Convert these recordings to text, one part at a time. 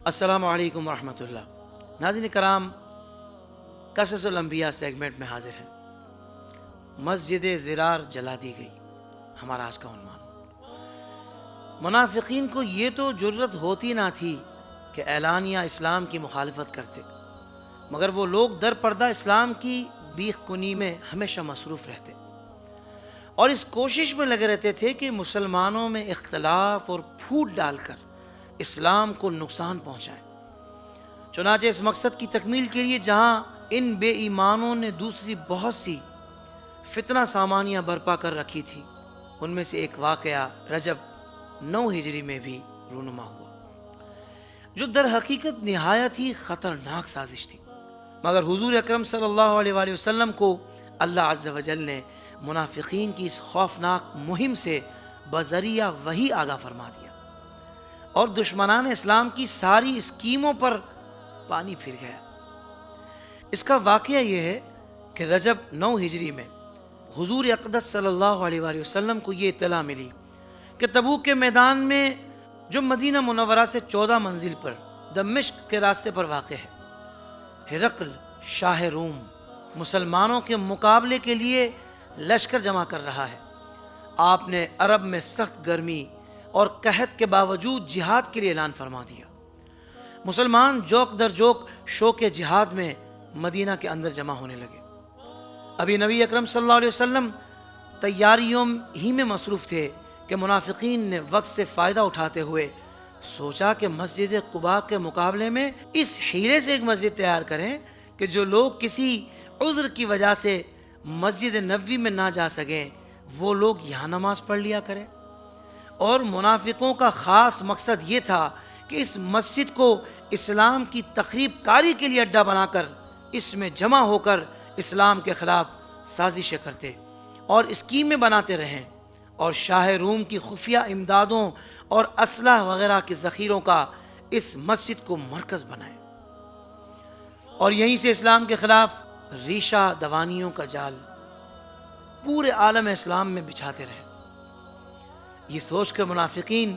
السلام علیکم ورحمۃ اللہ۔ ناظرین کرام، قصص الانبیاء سیگمنٹ میں حاضر ہیں۔ مسجد زرار جلا دی گئی، ہمارا آج کا عنوان۔ منافقین کو یہ تو جرت ہوتی نہ تھی کہ اعلانیہ اسلام کی مخالفت کرتے، مگر وہ لوگ در پردہ اسلام کی بیخ کنی میں ہمیشہ مصروف رہتے اور اس کوشش میں لگے رہتے تھے کہ مسلمانوں میں اختلاف اور پھوٹ ڈال کر اسلام کو نقصان پہنچائے۔ چنانچہ اس مقصد کی تکمیل کے لیے جہاں ان بے ایمانوں نے دوسری بہت سی فتنہ سامانیاں برپا کر رکھی تھی، ان میں سے ایک واقعہ رجب 9 ہجری میں بھی رونما ہوا، جو در حقیقت نہایت ہی خطرناک سازش تھی، مگر حضور اکرم صلی اللہ علیہ وآلہ وسلم کو اللہ عز و جل نے منافقین کی اس خوفناک مہم سے بذریعہ وحی آگاہ فرما دیا اور دشمنان اسلام کی ساری اسکیموں پر پانی پھر گیا۔ اس کا واقعہ یہ ہے کہ رجب 9 ہجری میں حضور اقدس صلی اللہ علیہ وآلہ وسلم کو یہ اطلاع ملی کہ تبوک کے میدان میں، جو مدینہ منورہ سے 14 منزل پر دمشق کے راستے پر واقع ہے، ہرقل شاہ روم مسلمانوں کے مقابلے کے لیے لشکر جمع کر رہا ہے۔ آپ نے عرب میں سخت گرمی اور قحط کے باوجود جہاد کے لیے اعلان فرما دیا۔ مسلمان جوک در جوک شوق جہاد میں مدینہ کے اندر جمع ہونے لگے۔ ابھی نبی اکرم صلی اللہ علیہ وسلم تیاریوں ہی میں مصروف تھے کہ منافقین نے وقت سے فائدہ اٹھاتے ہوئے سوچا کہ مسجد قباء کے مقابلے میں اس ہیلے سے ایک مسجد تیار کریں کہ جو لوگ کسی عذر کی وجہ سے مسجد نبوی میں نہ جا سکیں، وہ لوگ یہاں نماز پڑھ لیا کریں۔ اور منافقوں کا خاص مقصد یہ تھا کہ اس مسجد کو اسلام کی تخریب کاری کے لیے اڈا بنا کر اس میں جمع ہو کر اسلام کے خلاف سازشیں کرتے اور اسکیمیں بناتے رہیں اور شاہ روم کی خفیہ امدادوں اور اسلحہ وغیرہ کے ذخیروں کا اس مسجد کو مرکز بنائیں اور یہیں سے اسلام کے خلاف ریشہ دوانیوں کا جال پورے عالم اسلام میں بچھاتے رہے۔ یہ سوچ کر منافقین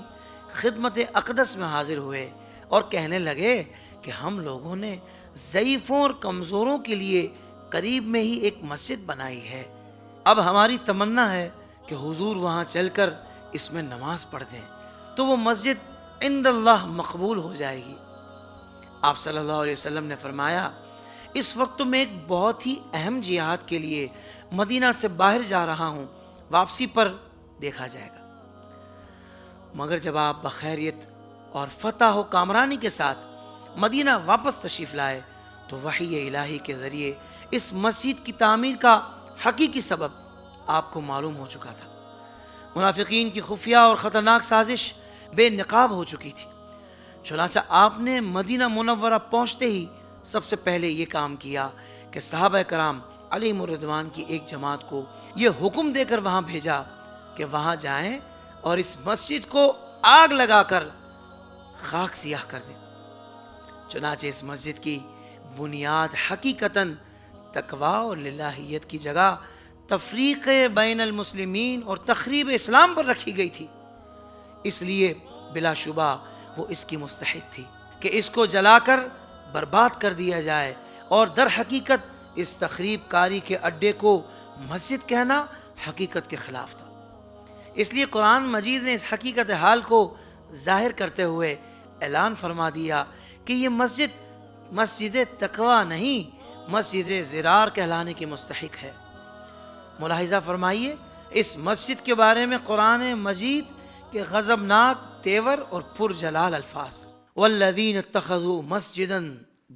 خدمت اقدس میں حاضر ہوئے اور کہنے لگے کہ ہم لوگوں نے ضعیفوں اور کمزوروں کے لیے قریب میں ہی ایک مسجد بنائی ہے، اب ہماری تمنا ہے کہ حضور وہاں چل کر اس میں نماز پڑھ دیں تو وہ مسجد عند اللہ مقبول ہو جائے گی۔ آپ صلی اللہ علیہ وسلم نے فرمایا، اس وقت میں ایک بہت ہی اہم جہاد کے لیے مدینہ سے باہر جا رہا ہوں، واپسی پر دیکھا جائے گا۔ مگر جب آپ بخیریت اور فتح و کامرانی کے ساتھ مدینہ واپس تشریف لائے تو وحی الہی کے ذریعے اس مسجد کی تعمیر کا حقیقی سبب آپ کو معلوم ہو چکا تھا۔ منافقین کی خفیہ اور خطرناک سازش بے نقاب ہو چکی تھی۔ چنانچہ آپ نے مدینہ منورہ پہنچتے ہی سب سے پہلے یہ کام کیا کہ صحابہ کرام علیہم الرضوان کی ایک جماعت کو یہ حکم دے کر وہاں بھیجا کہ وہاں جائیں اور اس مسجد کو آگ لگا کر خاک سیاہ کر دیں۔ چنانچہ اس مسجد کی بنیاد حقیقتاً تقویٰ اور للہیت کی جگہ تفریق بین المسلمین اور تخریب اسلام پر رکھی گئی تھی، اس لیے بلا شبہ وہ اس کی مستحق تھی کہ اس کو جلا کر برباد کر دیا جائے، اور در حقیقت اس تخریب کاری کے اڈے کو مسجد کہنا حقیقت کے خلاف تھا۔ اس لیے قرآن مجید نے اس حقیقت حال کو ظاہر کرتے ہوئے اعلان فرما دیا کہ یہ مسجد تقویٰ نہیں، مسجد زرار کہلانے کی مستحق ہے۔ ملاحظہ فرمائیے اس مسجد کے بارے میں قرآن مجید کے غضبناک تیور اور پرجلال الفاظ، والذین اتخذوا مسجدا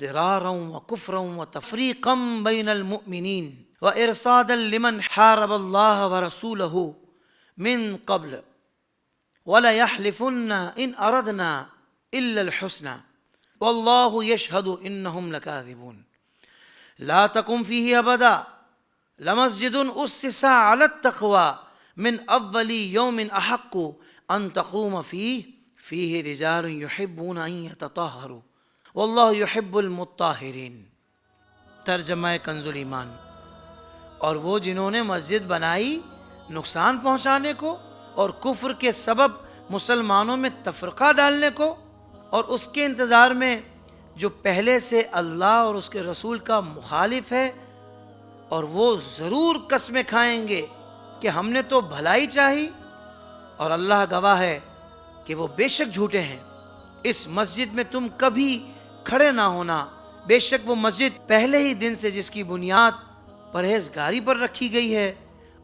ضرارا وکفرا وتفریقا بین المؤمنین وارصادا لمن حارب اللہ ورسولہ من قبل وَلَيَحْلِفُنَّ إِنْ أَرَدْنَا إِلَّا الْحُسْنَى وَاللَّهُ يَشْهَدُ إِنَّهُمْ لَكَاذِبُونَ لَا تَقُمْ فِيهِ أَبَدًا لَمَسْجِدٌ أُسِّسَ عَلَى التَّقْوَى مِنْ أَوَّلِ يَوْمٍ أَحَقُّ أَنْ تَقُومَ فِيهِ رِجَالٌ يُحِبُّونَ أَنْ يَتَطَهَّرُوا وَاللَّهُ يُحِبُّ الْمُطَّهِّرِينَ۔ ترجمہ کنز الایمان۔ اور وہ جنہوں نے مسجد بنائی نقصان پہنچانے کو اور کفر کے سبب مسلمانوں میں تفرقہ ڈالنے کو، اور اس کے انتظار میں جو پہلے سے اللہ اور اس کے رسول کا مخالف ہے، اور وہ ضرور قسمیں کھائیں گے کہ ہم نے تو بھلائی چاہی، اور اللہ گواہ ہے کہ وہ بے شک جھوٹے ہیں۔ اس مسجد میں تم کبھی کھڑے نہ ہونا، بے شک وہ مسجد پہلے ہی دن سے جس کی بنیاد پرہیزگاری پر رکھی گئی ہے،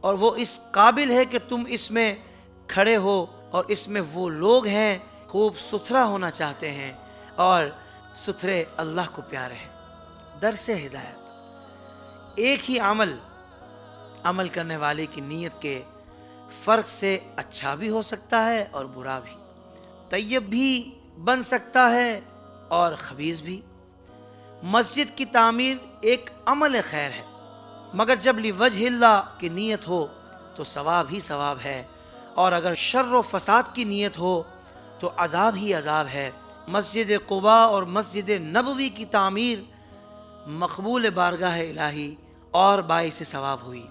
اور وہ اس قابل ہے کہ تم اس میں کھڑے ہو، اور اس میں وہ لوگ ہیں خوب ستھرا ہونا چاہتے ہیں اور ستھرے اللہ کو پیارے ہیں۔ درس ہدایت: ایک ہی عمل کرنے والے کی نیت کے فرق سے اچھا بھی ہو سکتا ہے اور برا بھی، طیب بھی بن سکتا ہے اور خبیث بھی۔ مسجد کی تعمیر ایک عمل خیر ہے، مگر جب لوجہ اللہ کی نیت ہو تو ثواب ہی ثواب ہے، اور اگر شر و فساد کی نیت ہو تو عذاب ہی عذاب ہے۔ مسجد قباء اور مسجد نبوی کی تعمیر مقبول بارگاہ الہی اور باعث ثواب ہوئی۔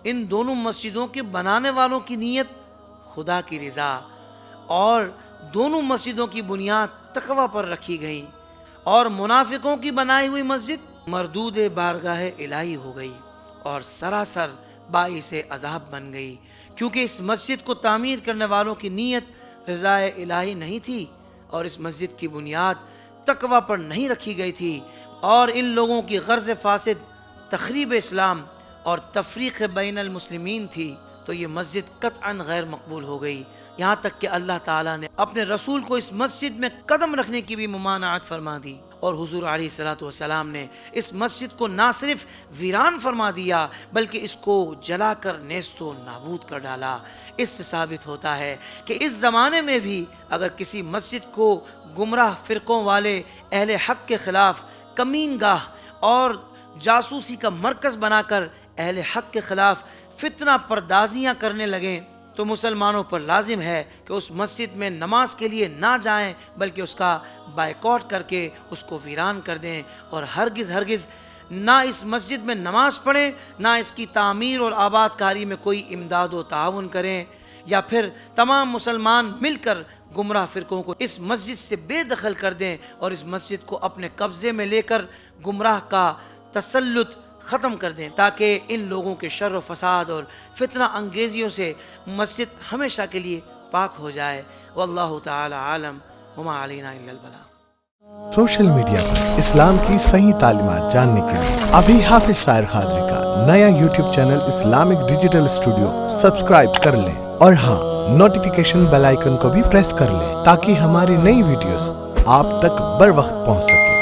ان دونوں مسجدوں کے بنانے والوں کی نیت خدا کی رضا، اور دونوں مسجدوں کی بنیاد تقوی پر رکھی گئی، اور منافقوں کی بنائی ہوئی مسجد مردود بارگاہ الہی ہو گئی اور سراسر باعث عذاب بن گئی، کیونکہ اس مسجد کو تعمیر کرنے والوں کی نیت رضا الہی نہیں تھی، اور اس مسجد کی بنیاد تقوی پر نہیں رکھی گئی تھی، اور ان لوگوں کی غرض فاسد تخریب اسلام اور تفریق بین المسلمین تھی، تو یہ مسجد قطعاً غیر مقبول ہو گئی، یہاں تک کہ اللہ تعالیٰ نے اپنے رسول کو اس مسجد میں قدم رکھنے کی بھی ممانعت فرما دی، اور حضور علیہ الصلوۃ والسلام نے اس مسجد کو نہ صرف ویران فرما دیا بلکہ اس کو جلا کر نیست و نابود کر ڈالا۔ اس سے ثابت ہوتا ہے کہ اس زمانے میں بھی اگر کسی مسجد کو گمراہ فرقوں والے اہل حق کے خلاف کمین گاہ اور جاسوسی کا مرکز بنا کر اہل حق کے خلاف فتنہ پردازیاں کرنے لگیں، تو مسلمانوں پر لازم ہے کہ اس مسجد میں نماز کے لیے نہ جائیں بلکہ اس کا بائیکاٹ کر کے اس کو ویران کر دیں، اور ہرگز نہ اس مسجد میں نماز پڑھیں، نہ اس کی تعمیر اور آباد کاری میں کوئی امداد و تعاون کریں، یا پھر تمام مسلمان مل کر گمراہ فرقوں کو اس مسجد سے بے دخل کر دیں اور اس مسجد کو اپنے قبضے میں لے کر گمراہ کا تسلط ختم کر دیں، تاکہ ان لوگوں کے شر و فساد اور فتنہ انگیزیوں سے مسجد ہمیشہ کے لیے پاک ہو جائے۔ واللہ تعالی عالم، وما علینا الا البلاغ۔ سوشل میڈیا پر اسلام کی صحیح تعلیمات جاننے کے لیے ابھی حافظ سائر قادری کا نیا YouTube channel Islamic digital studio subscribe کر لیں، اور ہاں، نوٹیفیکیشن بیل آئیکن کو بھی پریس کر لیں تاکہ ہماری نئی ویڈیوز آپ تک بر وقت پہنچ سکیں۔